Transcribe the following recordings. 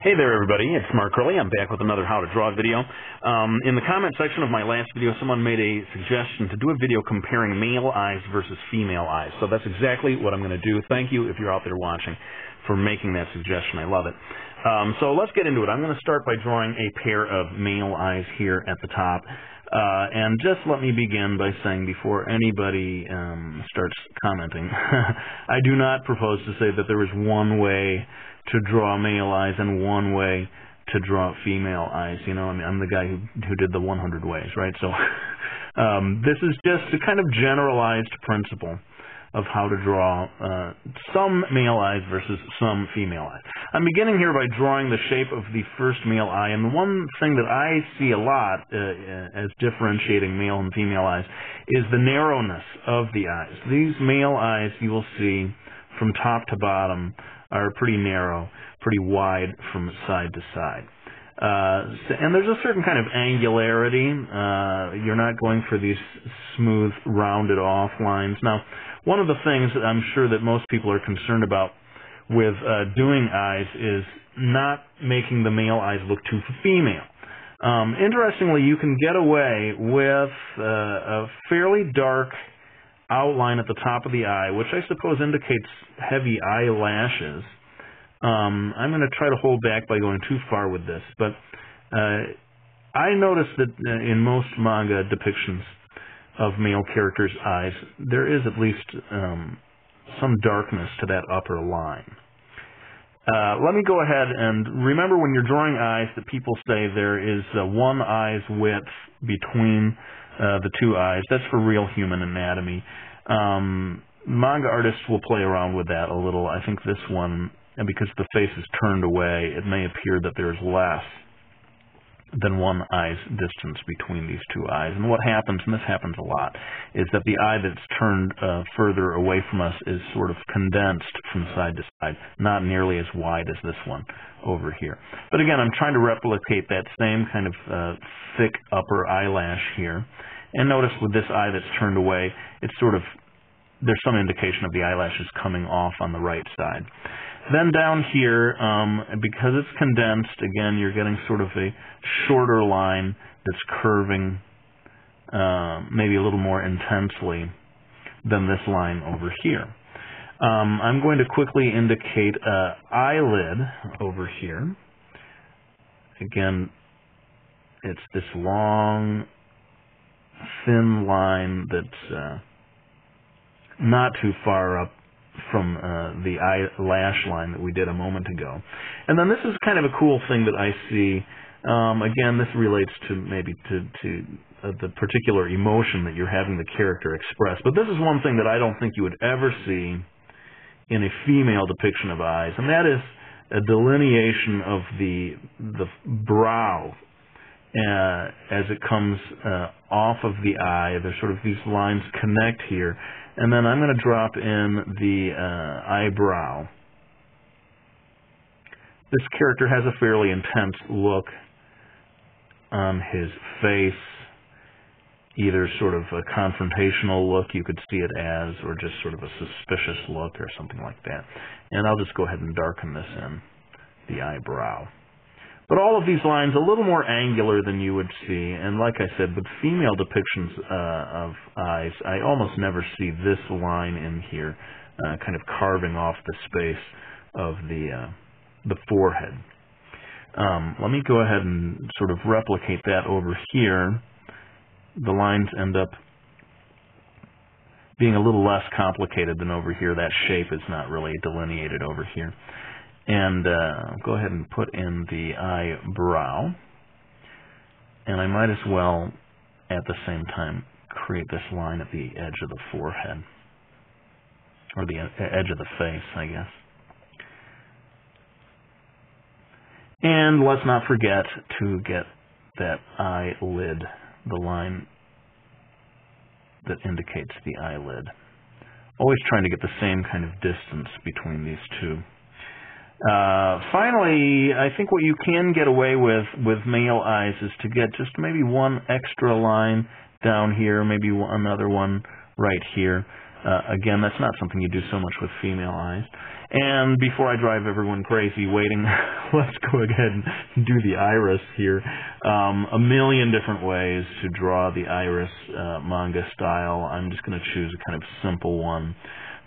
Hey there everybody, it's Mark Curley. I'm back with another How to Draw video. In the comment section of my last video, someone made a suggestion to do a video comparing male eyes versus female eyes. So that's exactly what I'm going to do. Thank you if you're out there watching for making that suggestion. I love it. So let's get into it. I'm going to start by drawing a pair of male eyes here at the top. And just let me begin by saying before anybody starts commenting, I do not propose to say that there is one way to draw male eyes and one way to draw female eyes. You know, I mean, I'm the guy who did the 100 ways, right? So this is just a kind of generalized principle of how to draw some male eyes versus some female eyes. I'm beginning here by drawing the shape of the first male eye, and the one thing that I see a lot as differentiating male and female eyes is the narrowness of the eyes. These male eyes, you will see from top to bottom, are pretty narrow, pretty wide from side to side. And there's a certain kind of angularity. You're not going for these smooth, rounded off lines. Now, one of the things that I'm sure that most people are concerned about with doing eyes is not making the male eyes look too female. Interestingly, you can get away with a fairly dark outline at the top of the eye, which I suppose indicates heavy eyelashes. I'm going to try to hold back by going too far with this, but I noticed that in most manga depictions of male characters' eyes, there is at least some darkness to that upper line. Let me go ahead and remember, when you're drawing eyes, that people say there is one eye's width between the two eyes. That's for real human anatomy. Manga artists will play around with that a little. I think this one, and because the face is turned away, it may appear that there's less than one eye's distance between these two eyes. And what happens, and this happens a lot, is that the eye that's turned further away from us is sort of condensed from side to side, not nearly as wide as this one over here. But again, I'm trying to replicate that same kind of thick upper eyelash here. And notice with this eye that's turned away, it's sort of, there's some indication of the eyelashes coming off on the right side. Then down here, because it's condensed, again, you're getting sort of a shorter line that's curving maybe a little more intensely than this line over here. I'm going to quickly indicate an eyelid over here. Again, it's this long, thin line that's not too far up from the eyelash line that we did a moment ago. And then this is kind of a cool thing that I see. Again, this relates to maybe to the particular emotion that you're having the character express. But this is one thing that I don't think you would ever see in a female depiction of eyes, and that is a delineation of the brow as it comes off of the eye. There's sort of these lines connect here. And then I'm going to drop in the eyebrow. This character has a fairly intense look on his face, either sort of a confrontational look, you could see it as, or just sort of a suspicious look or something like that. And I'll just go ahead and darken this in, the eyebrow. But all of these lines a little more angular than you would see, and like I said, with female depictions of eyes, I almost never see this line in here kind of carving off the space of the forehead. Let me go ahead and sort of replicate that over here. The lines end up being a little less complicated than over here. That shape is not really delineated over here. And go ahead and put in the eyebrow. And I might as well, at the same time, create this line at the edge of the forehead. Or the edge of the face, I guess. And let's not forget to get that eyelid, the line that indicates the eyelid. Always trying to get the same kind of distance between these two. Finally, I think what you can get away with male eyes is to get just maybe one extra line down here, maybe another one right here. Again, that's not something you do so much with female eyes. And before I drive everyone crazy waiting, let's go ahead and do the iris here. A million different ways to draw the iris manga style. I'm just going to choose a kind of simple one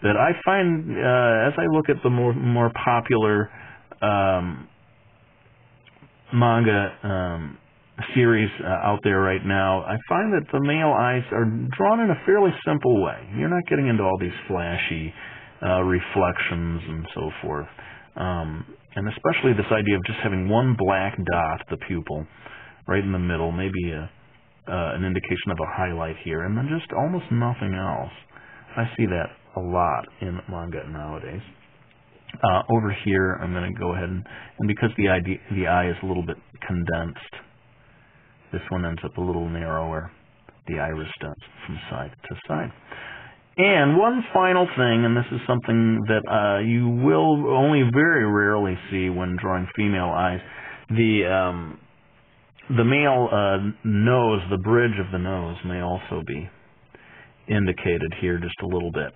that I find, as I look at the more popular manga series out there right now, I find that the male eyes are drawn in a fairly simple way. You're not getting into all these flashy reflections and so forth. And especially this idea of just having one black dot, the pupil, right in the middle, maybe an indication of a highlight here, and then just almost nothing else. I see that a lot in manga nowadays. Over here, I'm going to go ahead and because the eye is a little bit condensed, this one ends up a little narrower, the iris does, from side to side. And one final thing, and this is something that you will only very rarely see when drawing female eyes, the male nose, the bridge of the nose, may also be indicated here just a little bit.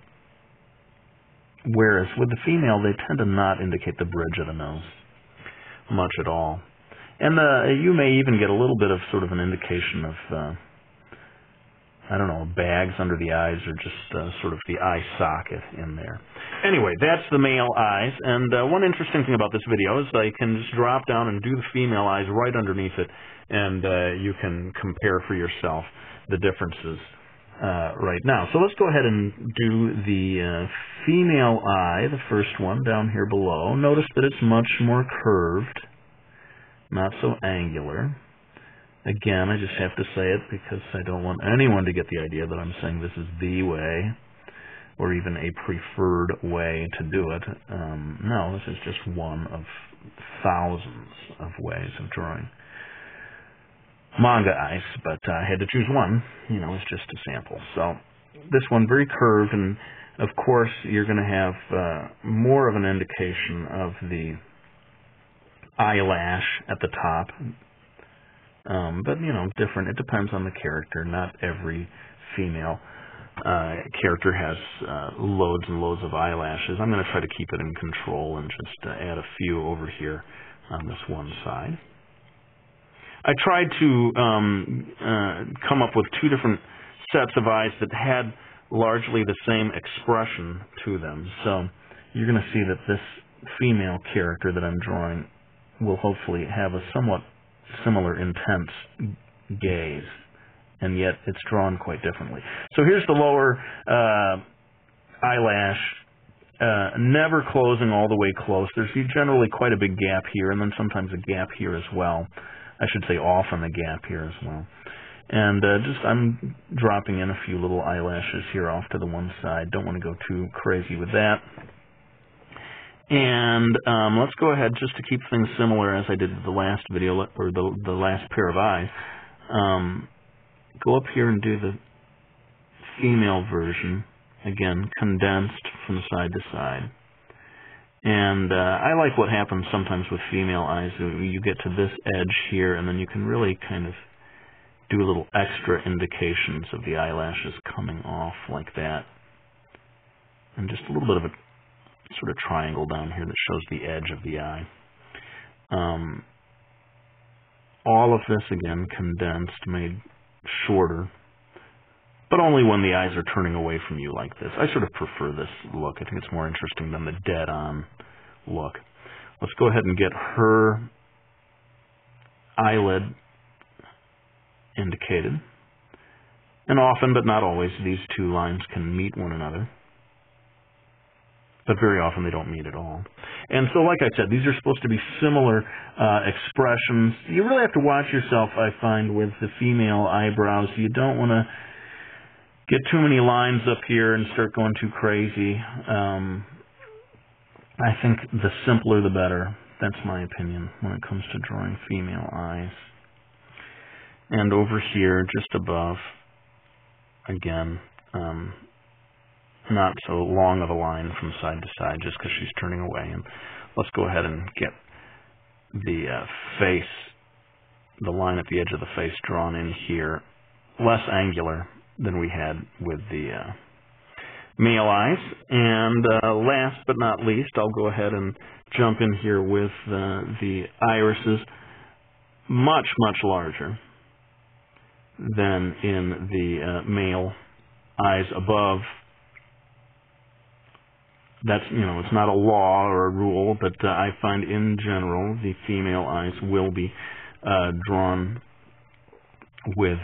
Whereas with the female, they tend to not indicate the bridge of the nose much at all. And you may even get a little bit of sort of an indication of, I don't know, bags under the eyes or just sort of the eye socket in there. Anyway, that's the male eyes. And one interesting thing about this video is I can just drop down and do the female eyes right underneath it, and you can compare for yourself the differences right now. So let's go ahead and do the female eye, the first one down here below. Notice that it's much more curved, not so angular. Again, I just have to say it because I don't want anyone to get the idea that I'm saying this is the way or even a preferred way to do it. No, this is just one of thousands of ways of drawing manga eyes, but I had to choose one. You know, it's just a sample. So this one, very curved, and of course you're going to have more of an indication of the eyelash at the top. But, you know, different. It depends on the character. Not every female character has loads and loads of eyelashes. I'm going to try to keep it in control and just add a few over here on this one side. I tried to come up with two different sets of eyes that had largely the same expression to them. So you're going to see that this female character that I'm drawing will hopefully have a somewhat similar intense gaze, and yet it's drawn quite differently. So here's the lower eyelash, never closing all the way close. There's generally quite a big gap here, and then sometimes a gap here as well. I should say often a gap here as well. And I'm dropping in a few little eyelashes here off to the one side. Don't want to go too crazy with that. And let's go ahead, just to keep things similar as I did with the last video, or the last pair of eyes. Go up here and do the female version. Again, condensed from side to side. And I like what happens sometimes with female eyes. You get to this edge here, and then you can really kind of do a little extra indications of the eyelashes coming off like that. And just a little bit of a sort of triangle down here that shows the edge of the eye. All of this, again, condensed, made shorter, but only when the eyes are turning away from you like this. I sort of prefer this look. I think it's more interesting than the dead-on look. Let's go ahead and get her eyelid indicated. And often, but not always, these two lines can meet one another. But very often they don't meet at all. And so, like I said, these are supposed to be similar expressions. You really have to watch yourself, I find, with the female eyebrows. You don't want to get too many lines up here and start going too crazy. I think the simpler the better. That's my opinion when it comes to drawing female eyes. And over here, just above, again, not so long of a line from side to side just because she's turning away. And let's go ahead and get the face, the line at the edge of the face drawn in here, less angular than we had with the male eyes. And last but not least, I'll go ahead and jump in here with the irises, much, much larger than in the male eyes above. That's, it's not a law or a rule, but I find in general the female eyes will be drawn with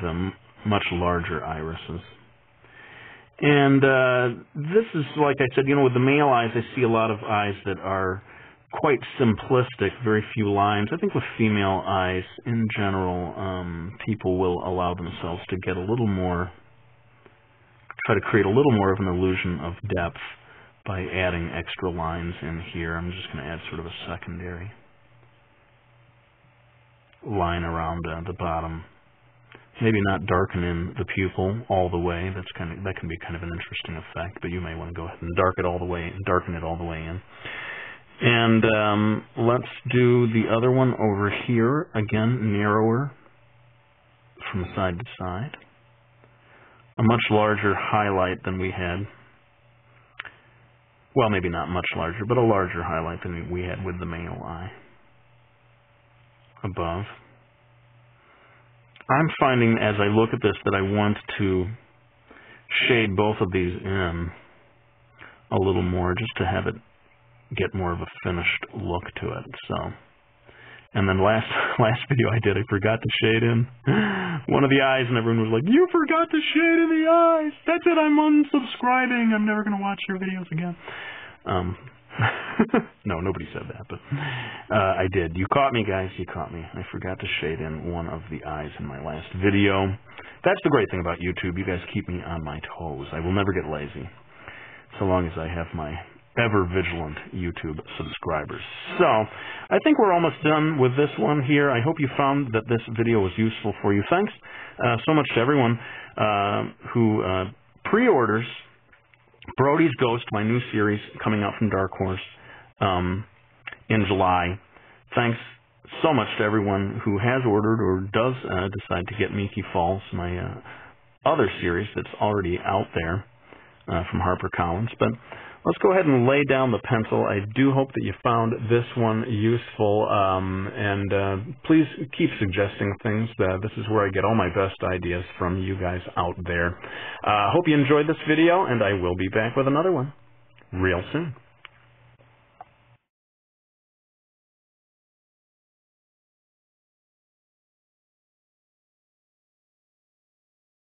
much larger irises. And this is, like I said, with the male eyes, I see a lot of eyes that are quite simplistic, very few lines. I think with female eyes, in general, people will allow themselves to get a little more, try to create a little more of an illusion of depth by adding extra lines in here. I'm just going to add sort of a secondary line around the bottom. Maybe not darken in the pupil all the way. That can be kind of an interesting effect, but you may want to go ahead and darken it all the way in. And let's do the other one over here. Again, narrower from side to side. A much larger highlight than we had. Well, maybe not much larger, but a larger highlight than we had with the male eye above. I'm finding as I look at this that I want to shade both of these in a little more just to have it get more of a finished look to it. So, and then last video I did, I forgot to shade in one of the eyes, and everyone was like, "You forgot to shade in the eyes. That's it. I'm unsubscribing. I'm never going to watch your videos again." No, nobody said that, but I did. You caught me, guys. You caught me. I forgot to shade in one of the eyes in my last video. That's the great thing about YouTube. You guys keep me on my toes. I will never get lazy, so long as I have my ever-vigilant YouTube subscribers. So, I think we're almost done with this one here. I hope you found that this video was useful for you. Thanks so much to everyone who pre-orders Brody's Ghost, my new series coming out from Dark Horse in July. Thanks so much to everyone who has ordered or does decide to get Miki Falls, my other series that's already out there from HarperCollins. But let's go ahead and lay down the pencil. I do hope that you found this one useful, and please keep suggesting things. This is where I get all my best ideas from you guys out there. Hope you enjoyed this video, and I will be back with another one real soon.